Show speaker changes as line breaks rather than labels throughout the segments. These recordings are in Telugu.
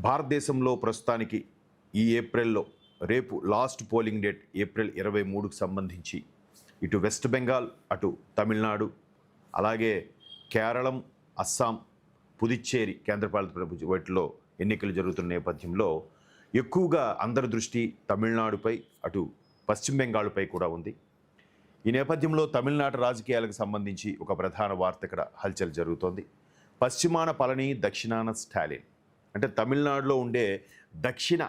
భారతదేశంలో ప్రస్తుతానికి ఈ ఏప్రిల్లో రేపు లాస్ట్ పోలింగ్ డేట్ ఏప్రిల్ 23కు సంబంధించి ఇటు వెస్ట్ బెంగాల్, అటు తమిళనాడు, అలాగే కేరళం, అస్సాం, పుదుచ్చేరి కేంద్రపాలిత వాటిలో ఎన్నికలు జరుగుతున్న నేపథ్యంలో ఎక్కువగా అందరి దృష్టి తమిళనాడుపై, అటు పశ్చిమ బెంగాల్పై కూడా ఉంది. ఈ నేపథ్యంలో తమిళనాడు రాజకీయాలకు సంబంధించి ఒక ప్రధాన వార్త ఇక్కడ హల్చల్ జరుగుతోంది. పశ్చిమాన పళని, దక్షిణాన స్టాలిన్. అంటే తమిళనాడులో ఉండే దక్షిణ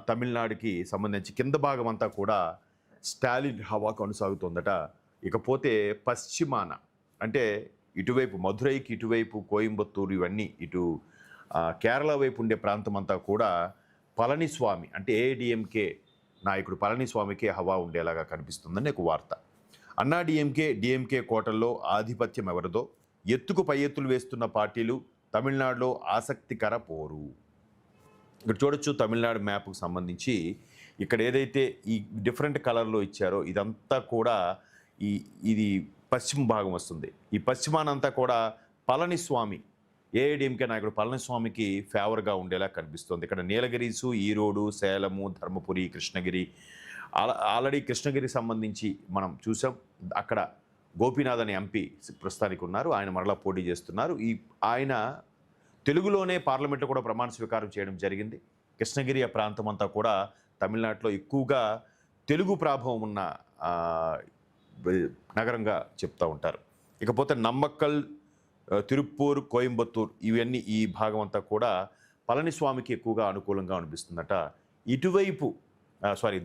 తమిళనాడుకి సంబంధించి కింద భాగం అంతా కూడా స్టాలిన్ హవా కొనసాగుతోందట. ఇకపోతే పశ్చిమాన అంటే ఇటువైపు మధురైకి ఇటువైపు కోయంబత్తూరు, ఇవన్నీ ఇటు కేరళ వైపు ఉండే ప్రాంతం అంతా కూడా పళనిస్వామి అంటే ఏఐడిఎంకే నాయకుడు పళనిస్వామికే హవా ఉండేలాగా కనిపిస్తుందని ఒక వార్త. అన్నా డిఎంకే కోటల్లో ఆధిపత్యం ఎవరిదో ఎత్తుకు పై ఎత్తులు వేస్తున్న పార్టీలు తమిళనాడులో ఆసక్తికర పోరు. ఇక్కడ చూడొచ్చు తమిళనాడు మ్యాప్కు సంబంధించి ఇక్కడ ఏదైతే ఈ డిఫరెంట్ కలర్లో ఇచ్చారో ఇదంతా కూడా ఇది పశ్చిమ భాగం వస్తుంది. ఈ పశ్చిమానంతా కూడా పళనిస్వామి ఏఐడిఎంకే నాయకుడు పళనిస్వామికి ఫేవర్గా ఉండేలా కనిపిస్తుంది. ఇక్కడ నీలగిరీసు, ఈరోడు, సేలము, ధర్మపురి, కృష్ణగిరి, ఆల్రెడీ కృష్ణగిరి సంబంధించి మనం చూసాం. అక్కడ గోపీనాథ్ అనే ఎంపీ ప్రస్తుతానికి ఉన్నారు, ఆయన మరలా పోటీ చేస్తున్నారు. ఆయన తెలుగులోనే పార్లమెంట్లో కూడా ప్రమాణ స్వీకారం చేయడం జరిగింది. కృష్ణగిరి ఆ ప్రాంతం అంతా కూడా తమిళనాడులో ఎక్కువగా తెలుగు ప్రభావం ఉన్న నగరంగా చెప్తూ ఉంటారు. ఇకపోతే నమ్మక్కల్, తిరుప్పూర్, కోయంబత్తూర్ ఇవన్నీ ఈ భాగం అంతా కూడా పళనిస్వామికి ఎక్కువగా అనుకూలంగా అనిపిస్తుందట. ఇటువైపు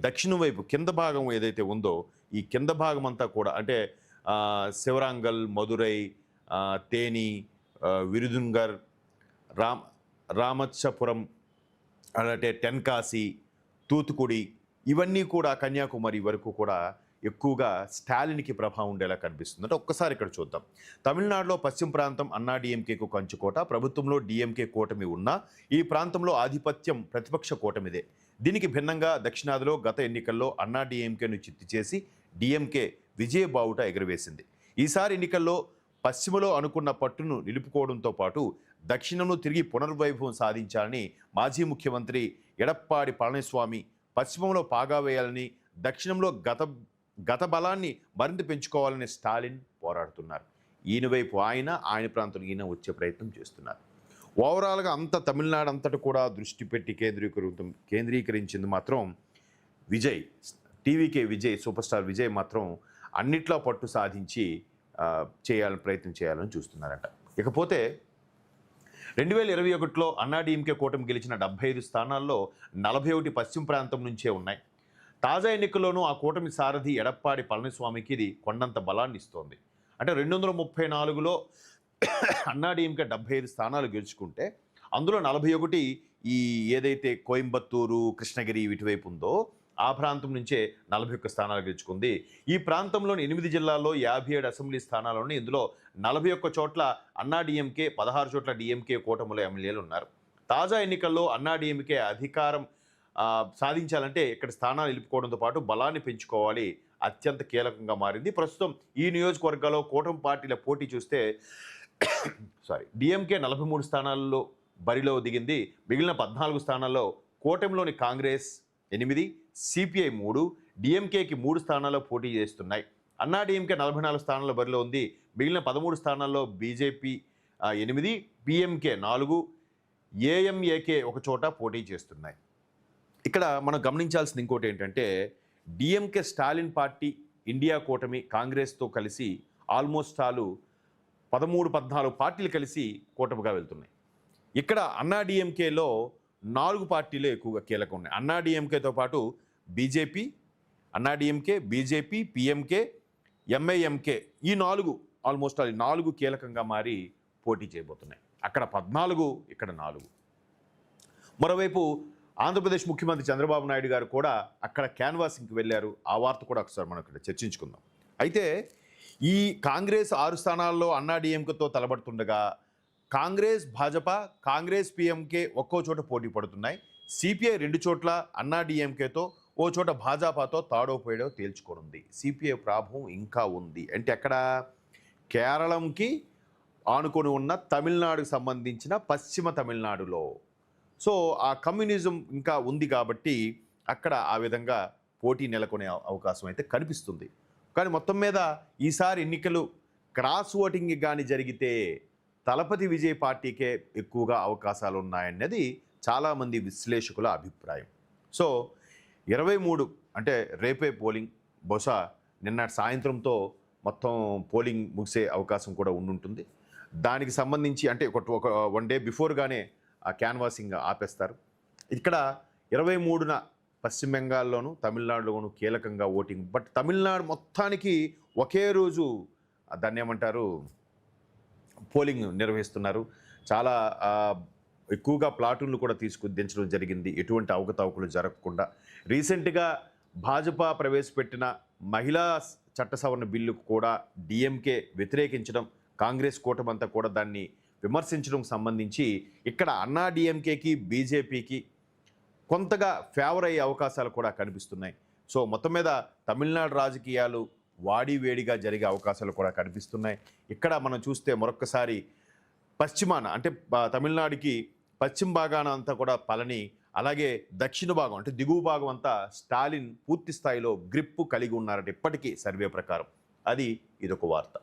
దక్షిణం వైపు కింద భాగం ఏదైతే ఉందో ఈ కింద భాగం అంతా కూడా అంటే శివరాంగల్, మదురై, తేని, విరుదుంగర్, రామచ్చపురం, అలాంటి టెన్కాసి, తూతుకుడి ఇవన్నీ కూడా కన్యాకుమారి వరకు కూడా ఎక్కువగా స్టాలిన్కి ప్రభావం ఉండేలా కనిపిస్తుంది. అంటే ఒక్కసారి ఇక్కడ చూద్దాం. తమిళనాడులో పశ్చిమ ప్రాంతం అన్నా డిఎంకేకు కంచుకోట, ప్రభుత్వంలో డిఎంకే కూటమి ఉన్నా ఈ ప్రాంతంలో ఆధిపత్యం ప్రతిపక్ష కూటమిదే. దీనికి భిన్నంగా దక్షిణాదిలో గత ఎన్నికల్లో అన్నా డిఎంకేను చిత్తు చేసి డిఎంకే విజయ బావుట ఎగురవేసింది. ఈసారి ఎన్నికల్లో పశ్చిమలో అనుకున్న పట్టును నిలుపుకోవడంతో పాటు దక్షిణంలో తిరిగి పునర్వైభవం సాధించాలని మాజీ ముఖ్యమంత్రి ఎడప్పాడి పళనిస్వామి పశ్చిమంలో పాగా వేయాలని, దక్షిణంలో గత బలాన్ని మరింత పెంచుకోవాలని స్టాలిన్ పోరాడుతున్నారు. ఈయన వైపు ఆయన ప్రాంతంలో ఈయన వచ్చే ప్రయత్నం చేస్తున్నారు. ఓవరాల్గా అంత తమిళనాడు అంతటా కూడా దృష్టి పెట్టి కేంద్రీకరించింది మాత్రం Vijay, TVK Vijay, super star Vijay మాత్రం అన్నిట్లో పట్టు సాధించి ప్రయత్నం చేయాలని చూస్తున్నారట. ఇకపోతే 2021లో అన్నా డిఎంకే కూటమి గెలిచిన 75 స్థానాల్లో 41 పశ్చిమ ప్రాంతం నుంచే ఉన్నాయి. తాజా ఎన్నికల్లోనూ ఆ కూటమి సారథి ఎడప్పాడి పళనిస్వామికి ఇది కొండంత బలాన్ని ఇస్తోంది. అంటే 234లో అన్నా డిఎంకే 75 స్థానాలు గెలుచుకుంటే అందులో 41 ఈ ఏదైతే కోయంబత్తూరు, కృష్ణగిరి ఇటువైపు ఉందో ఆ ప్రాంతం నుంచే 41 స్థానాలు గెలుచుకుంది. ఈ ప్రాంతంలోని 8 జిల్లాల్లో 57 అసెంబ్లీ స్థానాలను, ఇందులో 41 చోట్ల అన్నా డిఎంకే, 16 చోట్ల డిఎంకే కూటమిలో ఎమ్మెల్యేలు ఉన్నారు. తాజా ఎన్నికల్లో అన్నా డిఎంకే అధికారం సాధించాలంటే ఇక్కడ స్థానాలు నిలుపుకోవడంతో పాటు బలాన్ని పెంచుకోవాలి, అత్యంత కీలకంగా మారింది. ప్రస్తుతం ఈ నియోజకవర్గాల్లో కూటమి పార్టీల పోటీ చూస్తే డిఎంకే 43 స్థానాల్లో బరిలో దిగింది. మిగిలిన 14 స్థానాల్లో కూటమిలోని కాంగ్రెస్ 8, సిపిఐ 3, డిఎంకేకి 3 స్థానాల్లో పోటీ చేస్తున్నాయి. అన్నా డిఎంకే 44 స్థానాల్లో బరిలో ఉంది. మిగిలిన 13 స్థానాల్లో బీజేపీ 8, పిఎంకే 4, ఏఎంఏకే ఒక చోట పోటీ చేస్తున్నాయి. ఇక్కడ మనం గమనించాల్సింది ఇంకోటి ఏంటంటే డిఎంకే స్టాలిన్ పార్టీ ఇండియా కూటమి కాంగ్రెస్తో కలిసి ఆల్మోస్ట్ 13-14 పార్టీలు కలిసి కూటమిగా వెళ్తున్నాయి. ఇక్కడ అన్నా డిఎంకేలో 4 పార్టీలు ఎక్కువగా కీలకం ఉన్నాయి. అన్నా డిఎంకేతో పాటు బీజేపీ, అన్నా డిఎంకే, బీజేపీ, పిఎంకే, ఎంఐఎంకే ఈ 4 ఆల్మోస్ట్ 4 కీలకంగా మారి పోటీ చేయబోతున్నాయి. అక్కడ 14, ఇక్కడ 4. మరోవైపు ఆంధ్రప్రదేశ్ ముఖ్యమంత్రి చంద్రబాబు నాయుడు గారు కూడా అక్కడ క్యాన్వాసింగ్కి వెళ్ళారు. ఆ వార్త కూడా ఒకసారి మనం ఇక్కడ చర్చించుకుందాం. అయితే ఈ కాంగ్రెస్ 6 స్థానాల్లో అన్నా డిఎంకేతో తలబడుతుండగా కాంగ్రెస్, భాజపా, కాంగ్రెస్, పిఎంకే ఒక్కో చోట పోటీ పడుతున్నాయి. సిపిఐ 2 చోట్ల అన్నా డిఎంకేతో, ఓ చోట భాజపాతో తాడో పేడో తేల్చుకోనుంది. సిపిఐ ప్రభావం ఇంకా ఉంది. అంటే అక్కడ కేరళంకి ఆనుకొని ఉన్న తమిళనాడుకు సంబంధించిన పశ్చిమ తమిళనాడులో సో ఆ కమ్యూనిజం ఇంకా ఉంది కాబట్టి అక్కడ ఆ విధంగా పోటీ నెలకొనే అవకాశం అయితే కనిపిస్తుంది. కానీ మొత్తం మీద ఈసారి ఎన్నికలు క్రాస్ ఓటింగ్ కానీ జరిగితే తలపతి విజయ్ పార్టీకే ఎక్కువగా అవకాశాలు ఉన్నాయన్నది చాలామంది విశ్లేషకుల అభిప్రాయం. సో 23 అంటే రేపే పోలింగ్, బహుశా నిన్న సాయంత్రంతో మొత్తం పోలింగ్ ముగిసే అవకాశం కూడా ఉండుంటుంది. దానికి సంబంధించి అంటే ఒక 1 డే బిఫోర్గానే ఆ క్యాన్వాసింగ్ ఆపేస్తారు. ఇక్కడ 23న పశ్చిమ బెంగాల్లోను తమిళనాడులోను కీలకంగా ఓటింగ్. బట్ తమిళనాడు మొత్తానికి ఒకే రోజు దాన్ని ఏమంటారు పోలింగ్ నిర్వహిస్తున్నారు. చాలా ఎక్కువగా ప్లాటూన్లు కూడా దించడం జరిగింది, ఎటువంటి అవకతవకలు జరగకుండా. రీసెంట్గా భాజపా ప్రవేశపెట్టిన మహిళా చట్ట సవరణ బిల్లుకు కూడా డిఎంకే వ్యతిరేకించడం, కాంగ్రెస్ కూటమంతా కూడా దాన్ని విమర్శించడం సంబంధించి ఇక్కడ అన్నా డిఎంకేకి బీజేపీకి కొంతగా ఫేవర్ అయ్యే అవకాశాలు కూడా కనిపిస్తున్నాయి. సో మొత్తం మీద తమిళనాడు రాజకీయాలు వాడివేడిగా జరిగే అవకాశాలు కూడా కనిపిస్తున్నాయి. ఇక్కడ మనం చూస్తే మరొక్కసారి పశ్చిమాన అంటే తమిళనాడుకి పశ్చిమ భాగాన అంతా కూడా పళని, అలాగే దక్షిణ భాగం అంటే దిగువ భాగం అంతా స్టాలిన్ పూర్తి స్థాయిలో గ్రిప్పు కలిగి ఉన్నారట ఇప్పటికీ సర్వే ప్రకారం. ఇదొక వార్త.